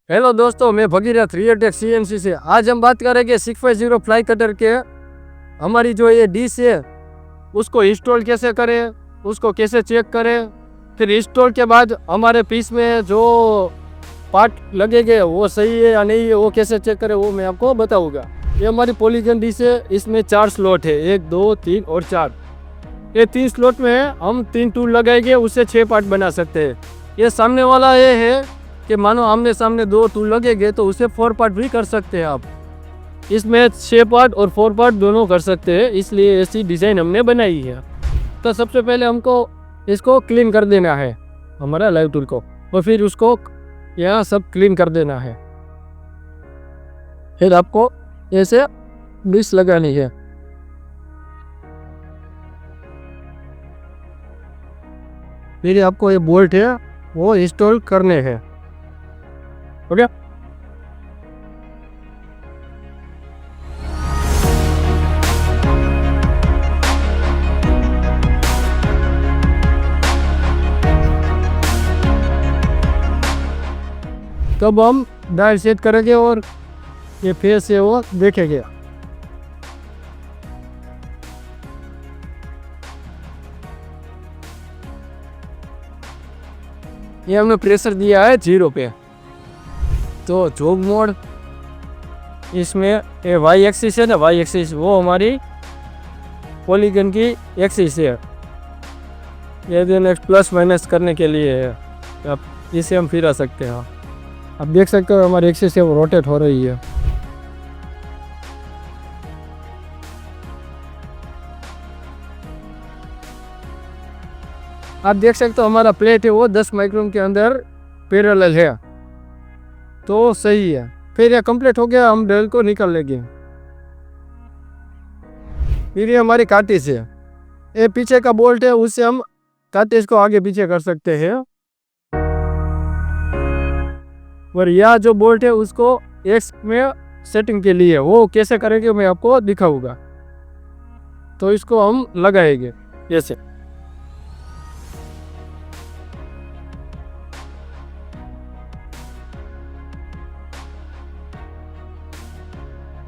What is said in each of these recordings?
Hello दोस्तों, मैं Bhagirath Realtek CNC से। आज हम बात करेंगे 650 फ्लाई कटर के हमारी जो ये डिश है उसको इंस्टॉल कैसे करें, उसको कैसे चेक करें, फिर इंस्टॉल के बाद हमारे पीस में जो पार्ट लगेंगे वो सही है या नहीं है वो कैसे चेक करें वो मैं आपको बताऊंगा। ये हमारी पॉलीगन डिश है, इसमें 4 स्लॉट है, 1 2 3 और 4। ये 3 स्लॉट में हम 3 टूल लगाएंगे, उससे 6 पार्ट बना सकते हैं। ये सामने वाला ये है कि मानो आमने सामने 2 टूल लगेंगे तो उसे 4 पार्ट भी कर सकते हैं आप। इसमें 6 पार्ट और 4 पार्ट दोनों कर सकते हैं, इसलिए ऐसी डिज़ाइन हमने बनाई है। तो सबसे पहले हमको इसको क्लीन कर देना है, हमारा लाइव टूल को, और फिर उसको यहाँ सब क्लीन कर देना है। फिर आपको ऐसे डिश लगानी है। फिर आपको ये बोल्ट है वो इंस्टॉल करने हैं। हो गया। तब हम डायल सेट करेंगे और ये फेस है वो देखेंगे। ये हमने प्रेशर दिया है 0 पे। तो जॉब मोड, इसमें ये वाई एक्सिस है ना, वाई एक्सिस वो हमारी पॉलीगन की एक्सिस है। ये दिन प्लस माइनस करने के लिए है, अब इसे हम फिरा सकते हैं। आप देख सकते हो हमारी एक्सिस है वो रोटेट हो रही है। आप देख सकते हो हमारा प्लेट है वो 10 माइक्रोन के अंदर पैरेलल है, तो सही है। फिर ये कंप्लीट हो गया, हम ड्रिल को निकाल लेंगे। फिर ये हमारी कार्टिज है, ये पीछे का बोल्ट है, उससे हम कार्टिज को आगे पीछे कर सकते हैं। और यह जो बोल्ट है उसको एक्स में सेटिंग के लिए वो कैसे करेंगे मैं आपको दिखाऊंगा। तो इसको हम लगाएंगे जैसे।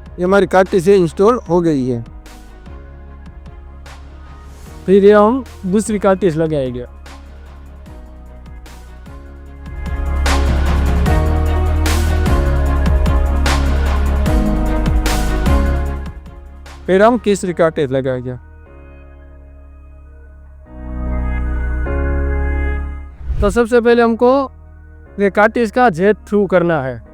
ये हमारी कार्टिज से इंस्टॉल हो गई है। फिर ये हम दूसरी कार्टिज लगाएंगे। फिर हम तीसरी कार्टिज लगाएंगे। तो सबसे पहले हमको ये कार्टिज का जेट थ्रू करना है।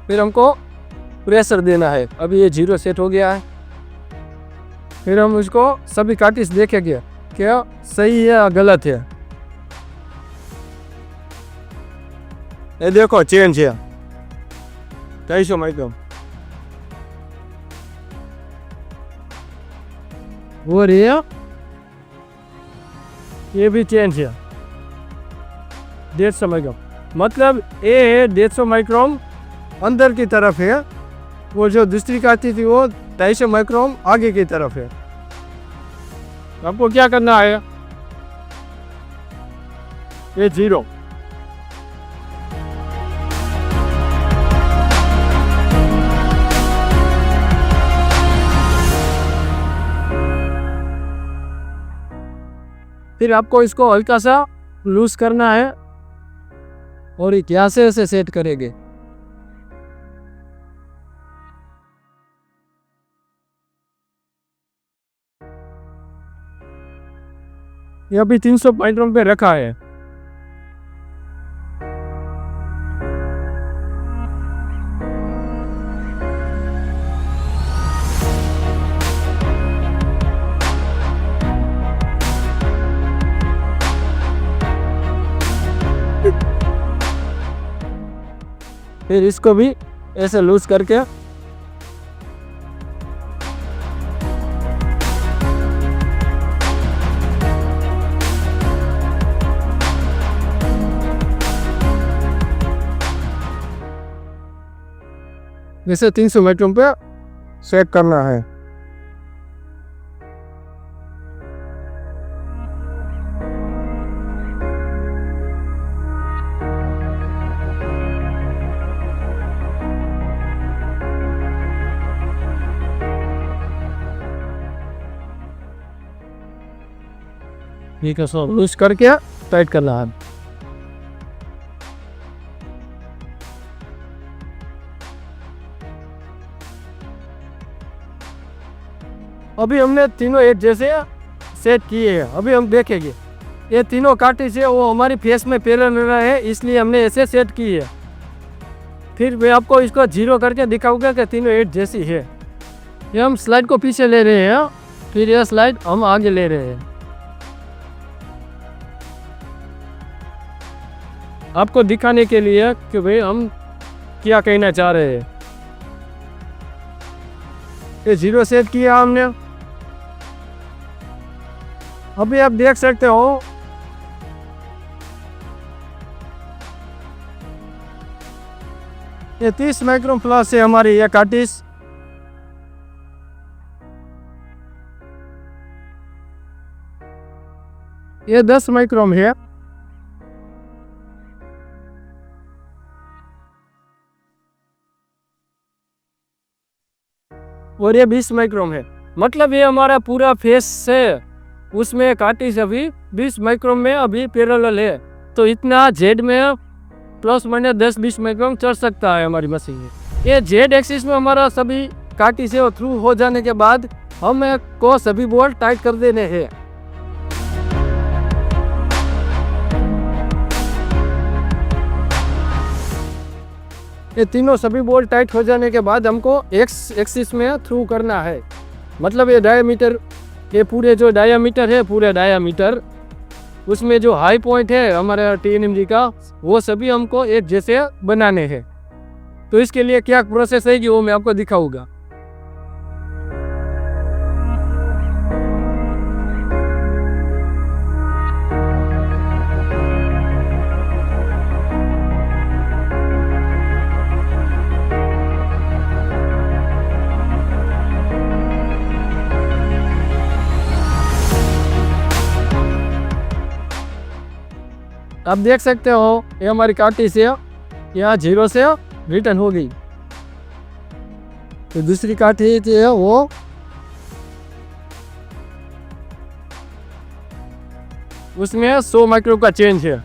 फिर हमको प्रेशर देना है। अभी ये 0 सेट हो गया है। फिर हम उसको सभी कार्टिज देखेंगे क्या सही है या गलत है। ये देखो चेंज है 250 माइक्रोन। और ये भी चेंज है 150 माइक्रोन। मतलब ये है 150 माइक्रोन अंदर की तरफ है, वो जो दूसरी कार्टिज थी वो 250 माइक्रोन आगे की तरफ है। आपको क्या करना है, ये 0। फिर आपको इसको हल्का सा लूज करना है और यहाँ से ऐसे सेट करेंगे। ये अभी 300 माइक्रोन पे रखा है। फिर इसको भी ऐसे लूज करके जैसे 300 माइक्रोन पे सेट करना है। ठीक है, सो लूज करके टाइट करना है। अभी हमने तीनों एक जैसे सेट किए हैं। अभी हम देखेंगे ये तीनों कार्टिज है वो हमारी फेस में पैरेलल है, इसलिए हमने ऐसे सेट की है। फिर मैं आपको इसको जीरो करके दिखाऊंगा कि तीनों एट जैसी है। ये हम स्लाइड को पीछे ले रहे हैं, फिर यह स्लाइड हम आगे ले रहे हैं। आपको दिखाने के लिए कि भाई हम क्या कहना चाह रहे हैं। ये जीरो सेट किया हमने। अभी आप देख सकते हो ये 30 माइक्रोन प्लस है हमारी ये कार्टिज। ये 10 माइक्रोन है। और ये 20 माइक्रोन है। मतलब ये हमारा पूरा फेस है, उसमें कार्टिज अभी 20 माइक्रोन में अभी पैरेलल है। तो इतना जेड में प्लस माइनस 10-20 माइक्रोन चढ़ सकता है हमारी मशीन में। ये जेड एक्सिस में हमारा सभी कार्टिज है थ्रू हो जाने के बाद हम को सभी बोल्ट टाइट कर देने हैं। ये तीनों सभी बोल्ट टाइट हो जाने के बाद हमको एक्स एक्सिस में थ्रू करना है। मतलब ये डायमीटर, ये पूरे जो डायमीटर है, पूरे डायमीटर उसमें जो हाई पॉइंट है हमारे TNMG का, वो सभी हमको एक जैसे बनाने हैं। तो इसके लिए क्या प्रोसेस है कि वो मैं आपको दिखाऊंगा। आप देख सकते हो ये हमारी कार्टिज है यहाँ जीरो से रिटर्न हो गई। तो दूसरी कार्टिज है वो उसमें 100 माइक्रो का चेंज है।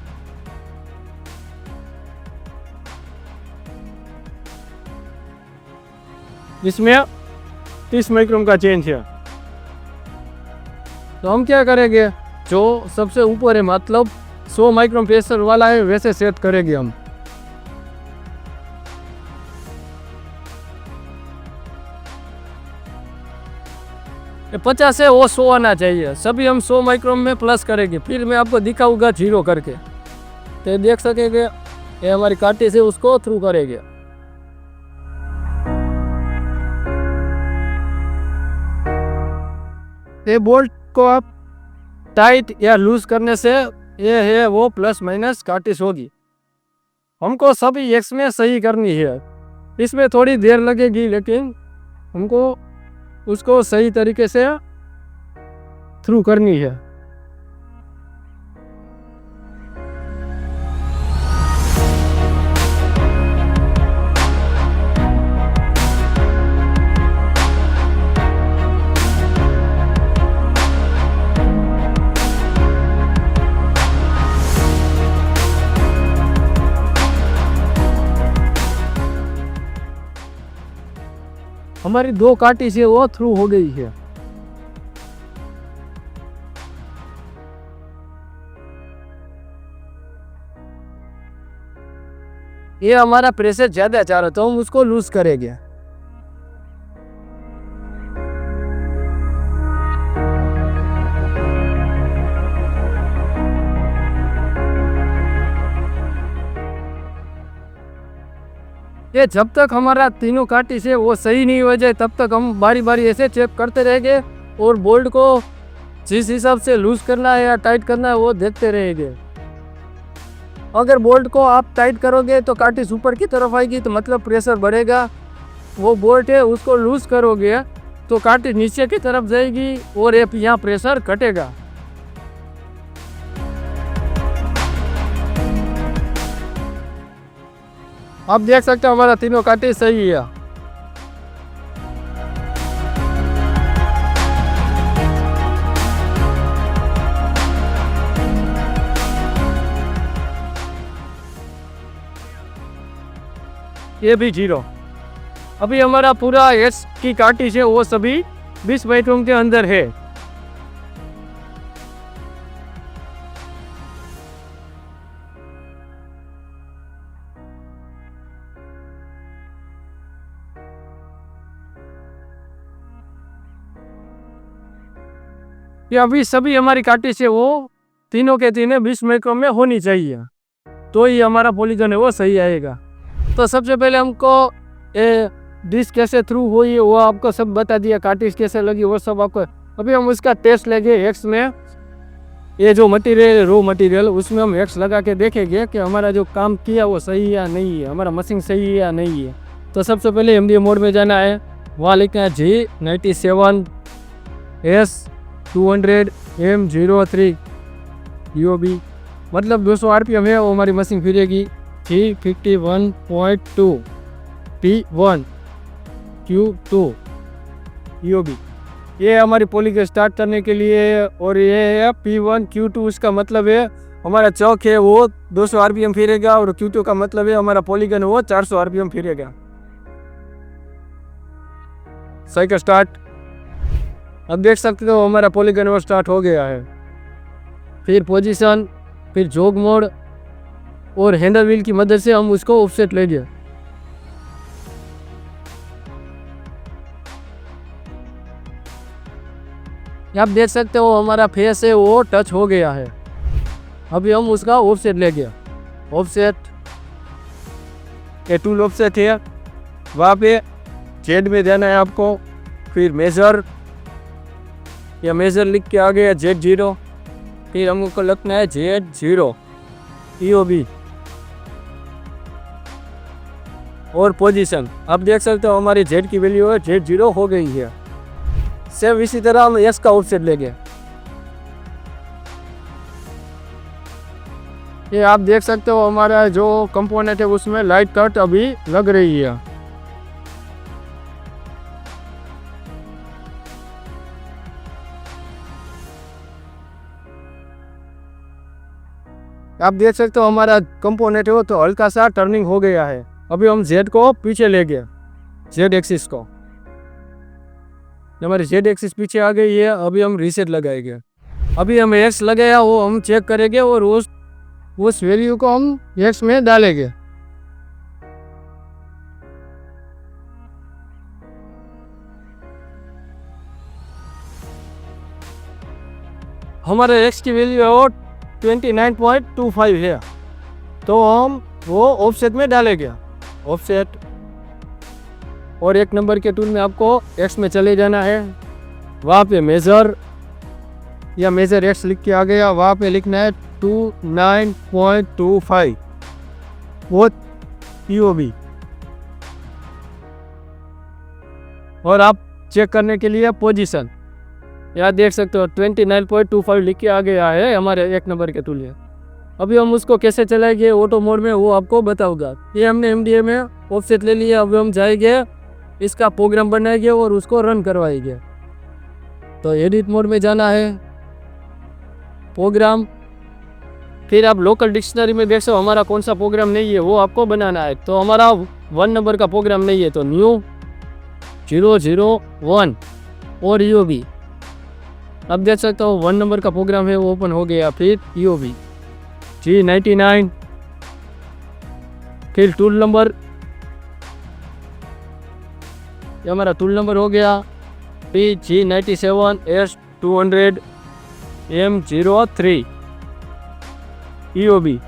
इसमें 30 माइक्रोन का चेंज है। तो हम क्या करेंगे, जो सबसे ऊपर है मतलब 100 माइक्रोन प्रेशर वाला है वैसे सेट करेंगे हम। ये 50 है वो 100 आना चाहिए। सभी हम 100 माइक्रोन में प्लस करेंगे। फिर मैं आपको दिखाऊंगा जीरो करके, तो देख सकेंगे ये हमारी कार्टिज है उसको थ्रू करेंगे। ये बोल्ट को आप टाइट या लूज करने से ये है वो प्लस माइनस कार्टिज होगी। हमको सभी एक्स में सही करनी है। इसमें थोड़ी देर लगेगी लेकिन हमको उसको सही तरीके से थ्रू करनी है। हमारी 2 कार्टिज है वो थ्रू हो गई है। ये हमारा प्रेशर ज्यादा चाह रहा तो हम उसको लूज करेंगे। ये जब तक हमारा तीनों कार्टिज है वो सही नहीं हो जाए तब तक हम बारी बारी ऐसे चेक करते रहेंगे और बोल्ट को जिस हिसाब से लूज करना है या टाइट करना है वो देखते रहेंगे। अगर बोल्ट को आप टाइट करोगे तो कार्टिज ऊपर की तरफ आएगी तो मतलब प्रेशर बढ़ेगा, वो बोल्ट है उसको लूज करोगे तो कार्ट्रिज नीचे की तरफ जाएगी और ये यहाँ प्रेशर घटेगा। आप देख सकते हो हमारा तीनों कार्ट्रिज सही है। ये भी 0। अभी हमारा पूरा एस की कार्ट्रिज है वो सभी 20 माइक्रोन के अंदर है। ये अभी सभी हमारी कार्ट्रिज है वो तीनों के तीनों 20 माइक्रोन में होनी चाहिए, तो ही हमारा पॉलीगन है वो सही आएगा। तो सबसे पहले हमको ये डिस्क कैसे थ्रू हुई वो आपको सब बता दिया, कार्ट्रिज कैसे लगी वो सब आपको। अभी हम उसका टेस्ट लेंगे एक्स में, ये जो मटेरियल रो मटेरियल उसमें हम एक्स लगा के देखेंगे कि हमारा जो काम किया वो सही है या नहीं है, हमारा मशीन सही है या नहीं है। तो सबसे पहले एमडीए मोड में जाना है, वहाँ लिखना है G97S200M03 UOB, मतलब 200 आरपीएम है वो हमारी machine फिरेगी। G51.2 P1 Q2 UOB, ये हमारी पॉलीगन स्टार्ट करने के लिए है। और ये है P1 Q2, इसका मतलब है हमारा चौक है वो 200 आरपीएम फिरेगा और Q2 का मतलब है हमारा पॉलीगन वो 400 आरपीएम फिरेगा। साइकिल स्टार्ट, अब देख सकते हो हमारा पॉलीगन वो स्टार्ट हो गया है। फिर पोजीशन, फिर जॉग मोड और हैंडल व्हील की मदद से हम उसको ऑफसेट लेंगे। आप देख सकते हो हमारा फेस है वो टच हो गया है। अभी हम उसका ऑफसेट लेंगे। ऑफसेट ये टूल ऑफसेट है, वहाँ पे जेड में जाना है आपको। फिर मेजर, या मेजर लिख के आ गया Z0, फिर हमको लगना है Z0 EOB और पोजीशन। आप देख सकते हो हमारी Z की वैल्यू है Z0 हो गई है। सेम इसी तरह हम S का ऑफसेट लेंगे। ये आप देख सकते हो हमारा जो कंपोनेंट है उसमें लाइट कट अभी लग रही है। आप देख सकते हो हमारा कंपोनेंट है वो तो हल्का सा टर्निंग हो गया है। अभी हम Z को पीछे ले गए, Z एक्सिस को। हमारी Z एक्सिस पीछे आ गई है। अभी हम रीसेट लगाएंगे। अभी हम X लगाया वो हम चेक करेंगे और उस वैल्यू को हम X में डालेंगे। हमारे X की वैल्यू है वो 29.25 है, तो हम वो ऑफसेट में डालेंगे। ऑफसेट और एक नंबर के टूल में आपको X में चले जाना है। वहाँ पे मेजर या मेजर X लिख के आ गया, वहाँ पे लिखना है 29.25 वो EOB। और आप चेक करने के लिए पोजीशन, यहाँ देख सकते हो 29.25 लिख के आ गया है हमारे एक नंबर के टूल में। अभी हम उसको कैसे चलाएंगे ऑटो मोड में वो आपको बताऊंगा। ये हमने एमडीए में ऑफसेट ले लिया। अभी हम जाएंगे इसका प्रोग्राम बनाएंगे और उसको रन करवाएंगे। तो एडिट मोड में जाना है, प्रोग्राम, फिर आप लोकल डिक्शनरी में देख सकते हो हमारा कौन सा प्रोग्राम नहीं है वो आपको बनाना है। तो हमारा 1 नंबर का प्रोग्राम नहीं है, तो न्यू 001 और EOB। अब देख सकते हो 1 नंबर का प्रोग्राम है वो ओपन हो गया। फिर EOB G99, फिर टूल नंबर, ये हमारा टूल नंबर हो गया। फिर G97S200M03 EOB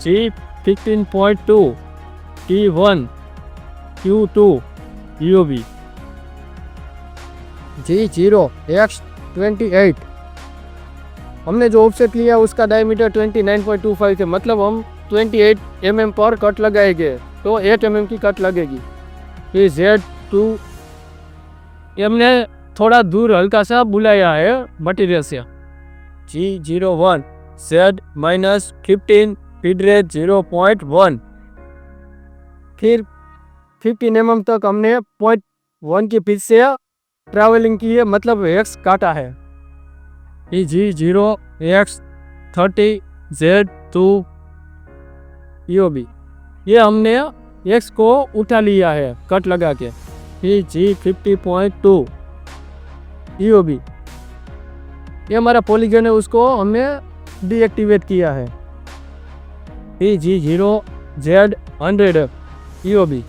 G15.2 T1 Q2 EOB G0X28। हमने जो ऑफसेट लिया उसका डायमीटर 29.25 है, मतलब हम 28 mm पर कट लगाएंगे, तो 8 mm की कट लगेगी। फिर Z2 हमने थोड़ा दूर हल्का सा बुलाया है मटेरियल से। G01 Z -15 feed rate 0.1। फिर 15 mm तक हमने 0.1 की पिच से ट्रैवलिंग की है, मतलब एक्स काटा है। G0X30 Z2 EOB ये हमने एक्स को उठा लिया है कट लगा के। फिर G50.2 EOB ये हमारा पॉलीगन है, उसको हमने डीएक्टिवेट किया है। फिर G0Z100 EOB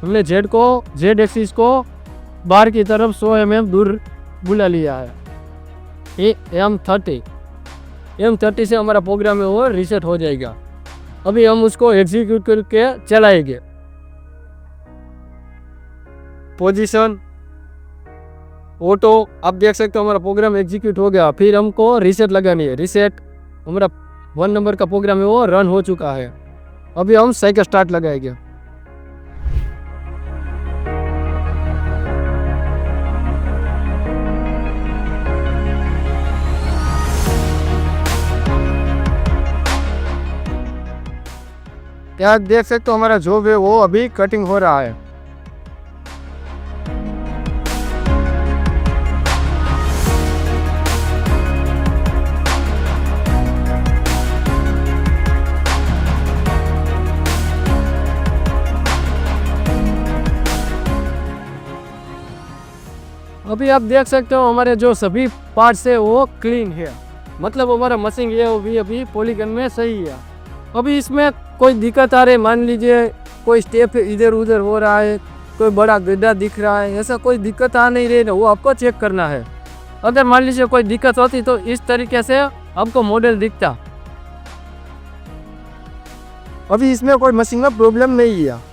हमने Z एक्सिस को बाहर की तरफ 100 mm दूर बुला लिया है। M30 से हमारा प्रोग्राम है वो रीसेट हो जाएगा। अभी हम उसको एग्जीक्यूट करके चलाएंगे। पोजीशन ऑटो, आप देख सकते हो हमारा प्रोग्राम एग्जीक्यूट हो गया। फिर हमको रीसेट लगानी है। रीसेट हमारा 1 नंबर का प्रोग्राम है वो रन हो चुका है। अभी हम साइकिल स्टार्ट लगाएंगे। यहाँ देख सकते हो हमारा जॉब है वो अभी कटिंग हो रहा है। अभी आप देख सकते हो हमारे जो सभी पार्ट्स है वो क्लीन है, मतलब हमारा मशीन है वो भी अभी पॉलीगन में सही है। अभी इसमें कोई दिक्कत आ रही है, मान लीजिए कोई स्टेप इधर उधर हो रहा है, कोई बड़ा गड्ढा दिख रहा है, ऐसा कोई दिक्कत आ नहीं रही ना, वो आपको चेक करना है। अगर मान लीजिए कोई दिक्कत होती तो इस तरीके से आपको मॉडल दिखता। अभी इसमें कोई मशीन में प्रॉब्लम नहीं है।